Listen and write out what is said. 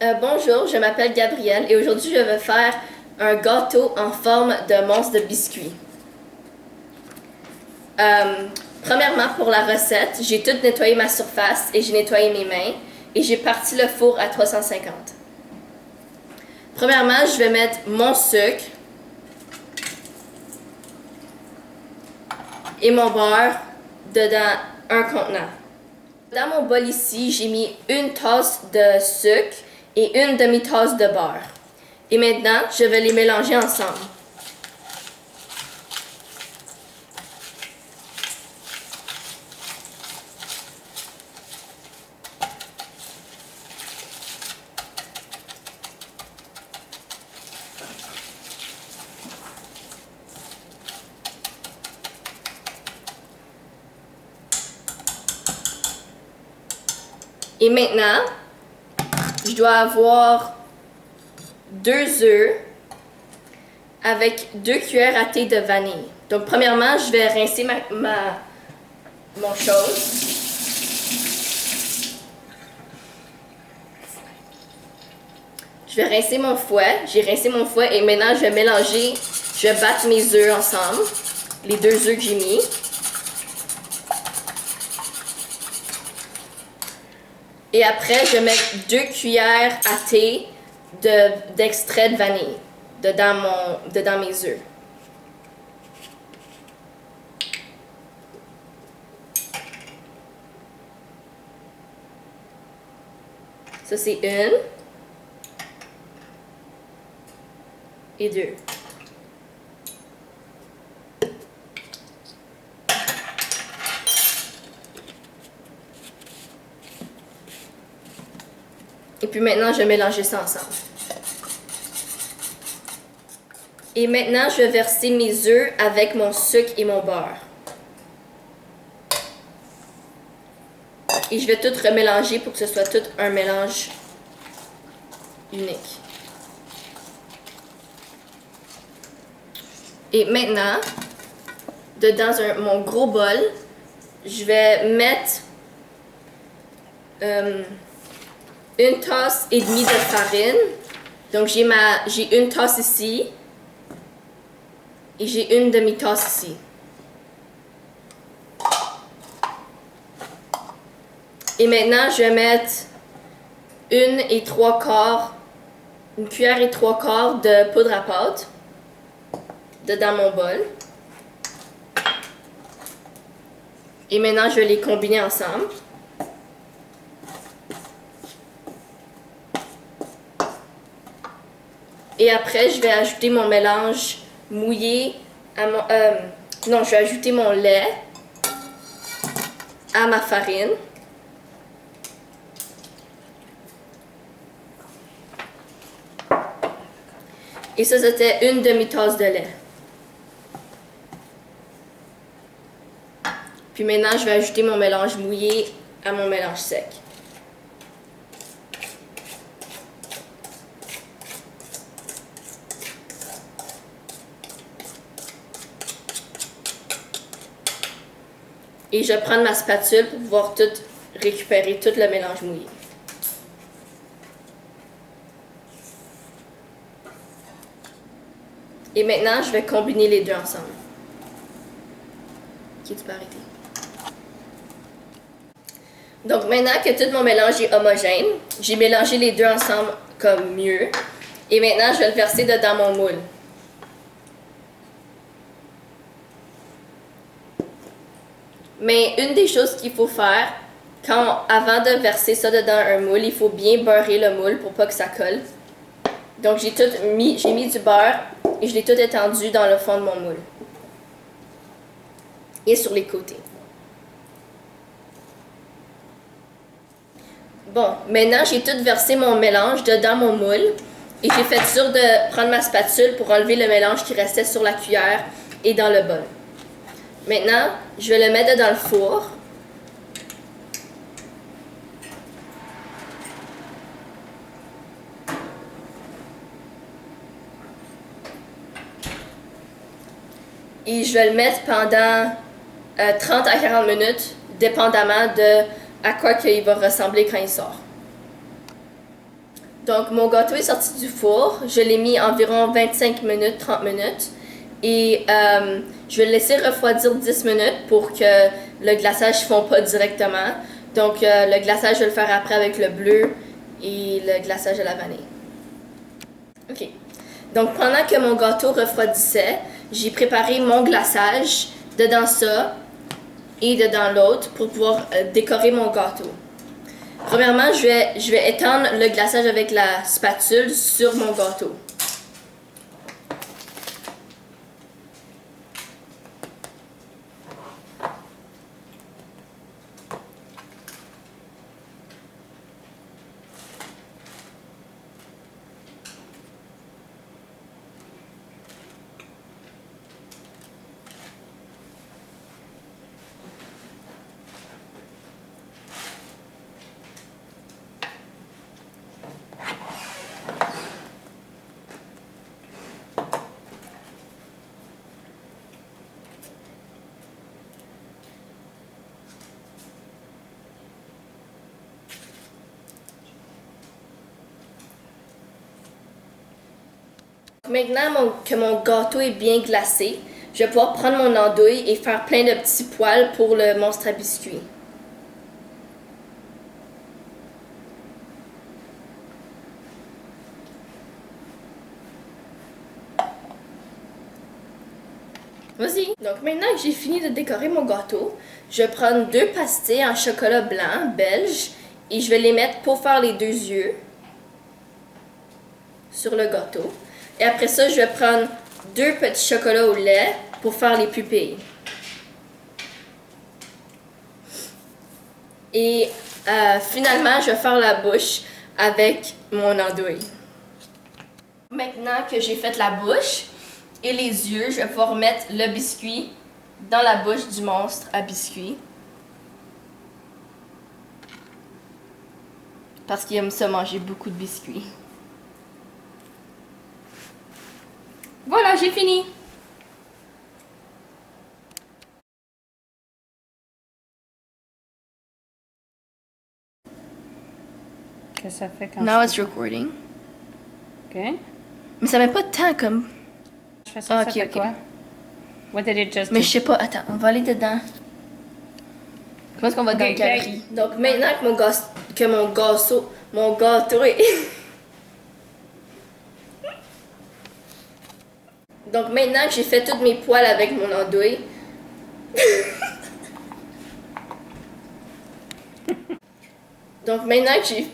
Bonjour, je m'appelle Gabrielle et aujourd'hui je vais faire un gâteau en forme de mousse de biscuit. Premièrement, pour la recette, j'ai tout nettoyé ma surface et j'ai nettoyé mes mains et j'ai parti le four à 350. Premièrement, je vais mettre mon sucre et mon beurre dedans un contenant. Dans mon bol ici, j'ai mis une tasse de sucre et une demi-tasse de beurre. Et maintenant, je vais les mélanger ensemble. Et maintenant, je dois avoir 2 œufs avec 2 cuillères à thé de vanille. Donc, premièrement, je vais rincer mon chose. Je vais rincer mon fouet. J'ai rincé mon fouet et maintenant, je vais mélanger, je vais battre mes œufs ensemble, les 2 œufs que j'ai mis. Et après, je vais mettre 2 cuillères à thé d'extrait de vanille dedans mes œufs. Ça, c'est 1 et 2. Et puis maintenant, je vais mélanger ça ensemble. Et maintenant, je vais verser mes œufs avec mon sucre et mon beurre. Et je vais tout remélanger pour que ce soit tout un mélange unique. Et maintenant, dans mon gros bol, je vais mettre 1 tasse et demie de farine. Donc j'ai une tasse ici et j'ai une demi-tasse ici. Et maintenant, je vais mettre une cuillère et 3/4 de poudre à pâte dans mon bol. Et maintenant, je vais les combiner ensemble. Et après, je vais ajouter mon mélange mouillé je vais ajouter mon lait à ma farine. Et ça, c'était une demi-tasse de lait. Puis maintenant, je vais ajouter mon mélange mouillé à mon mélange sec. Et je vais prendre ma spatule pour pouvoir récupérer tout le mélange mouillé. Et maintenant, je vais combiner les deux ensemble. Ok, tu peux arrêter. Donc maintenant que tout mon mélange est homogène, j'ai mélangé les deux ensemble comme mieux. Et maintenant, je vais le verser dedans mon moule. Mais une des choses qu'il faut faire, avant de verser ça dedans un moule, il faut bien beurrer le moule pour pas que ça colle. Donc j'ai mis du beurre et je l'ai tout étendu dans le fond de mon moule. Et sur les côtés. Bon, maintenant j'ai tout versé mon mélange dedans mon moule et j'ai fait sûr de prendre ma spatule pour enlever le mélange qui restait sur la cuillère et dans le bol. Maintenant, je vais le mettre dans le four. Et je vais le mettre pendant 30 à 40 minutes, dépendamment de à quoi il va ressembler quand il sort. Donc, mon gâteau est sorti du four. Je l'ai mis environ 25 minutes, 30 minutes. Et je vais le laisser refroidir 10 minutes pour que le glaçage ne fonde pas directement. Donc, le glaçage, je vais le faire après avec le bleu et le glaçage à la vanille. OK. Donc, pendant que mon gâteau refroidissait, j'ai préparé mon glaçage dedans ça et dedans l'autre pour pouvoir décorer mon gâteau. Premièrement, je vais étendre le glaçage avec la spatule sur mon gâteau. Maintenant que mon gâteau est bien glacé, je vais pouvoir prendre mon andouille et faire plein de petits poils pour le monstre à biscuits. Vas-y! Donc maintenant que j'ai fini de décorer mon gâteau, je vais prendre 2 pastilles en chocolat blanc belge et je vais les mettre pour faire les 2 yeux sur le gâteau. Et après ça, je vais prendre 2 petits chocolats au lait pour faire les pupilles. Et finalement, je vais faire la bouche avec mon andouille. Maintenant que j'ai fait la bouche et les yeux, je vais pouvoir mettre le biscuit dans la bouche du monstre à biscuits. Parce qu'il aime ça manger beaucoup de biscuits. Voilà, j'ai fini. Qu'est-ce que ça fait quand Now it's recording. OK. Mais ça met pas de temps comme. Je fais ça, Ah, ça ok, fait ok. quoi? What did it just Mais do? je sais pas, attends, on va aller dedans. Comment est-ce qu'on va dans la Ok. galerie? Donc maintenant que mon gâteau est. Donc maintenant que j'ai fait toutes mes poils avec mon andouille. Donc maintenant que j'ai